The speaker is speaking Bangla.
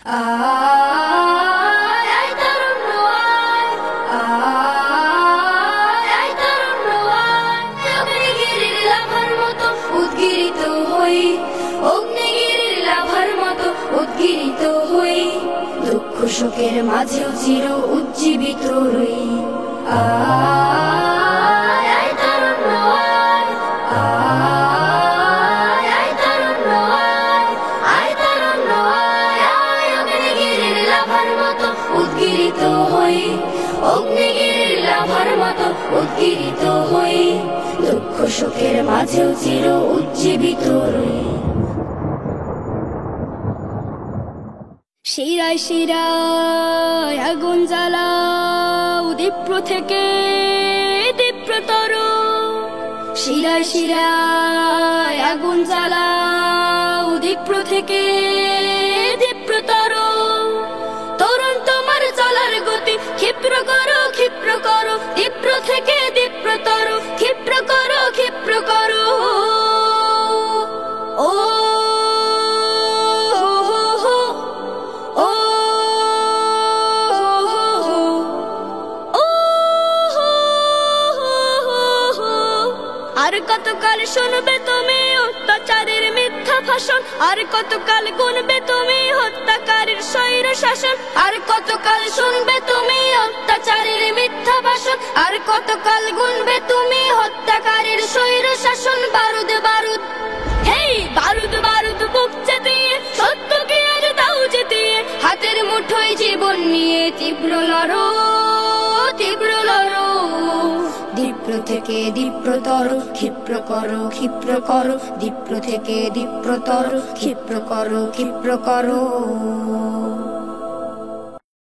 আয় তারুণ্য আয়, আয় তারুণ্য আয়, অগ্নিগিরির লাভার মতো উদ্গিরিত হই, অগ্নিগিরির লাভার মতো উদ্গিরিত হই, দুঃখ শোকের মাঝেও চির উজ্জীবিত রই। আয় তারুণ্য আয়, আয় তারুণ্য আয়, আয় তারুণ্য আয়, আয় অগ্নিগিরির লাভার মতো উদ্গিরিত হই, অগ্নিগিরির লাভার মতো উদ্গিরিত হই, দুঃখ শোকের মাঝেও চির উজ্জীবিত রই। শিরায় শিরায় আগুন জ্বালাও দীপ্র থেকে দীপ্রতর, শিরায় শিরায় আগুন জ্বালাও দীপ্র থেকে দীপ্রতর, তরুণ তোমার চলার গতি ক্ষিপ্র করো ক্ষিপ্র করো, দীপ্র থেকে দীপ্রতর ক্ষিপ্র করো ক্ষিপ্র করো। ও আর কতকাল শুনবে তুমি অত্যাচারের মিথ্যা ভাষণ, আর কতকাল গুনবে তুমি হত্যাকারীর স্বৈর শাসন, আর কতকাল শুনবে তুমি অত্যাচারের মিথ্যা ভাষণ, আর কতকাল গুনবে তুমি হত্যাকারীর স্বৈর শাসন। বারুদ বারুদ হেই বারুদ বারুদ বুক চেতিয়ে সত্যকে আজ দাও জিতিয়ে, হাতের মুঠোয় জীবন নিয়ে তীব্র লড়ো তীব্র লড়ো, দীপ্র থেকে দীপ্রতর ক্ষিপ্র করো ক্ষিপ্র করো, দীপ্র থেকে দীপ্রতর ক্ষিপ্র করো ক্ষিপ্র করো।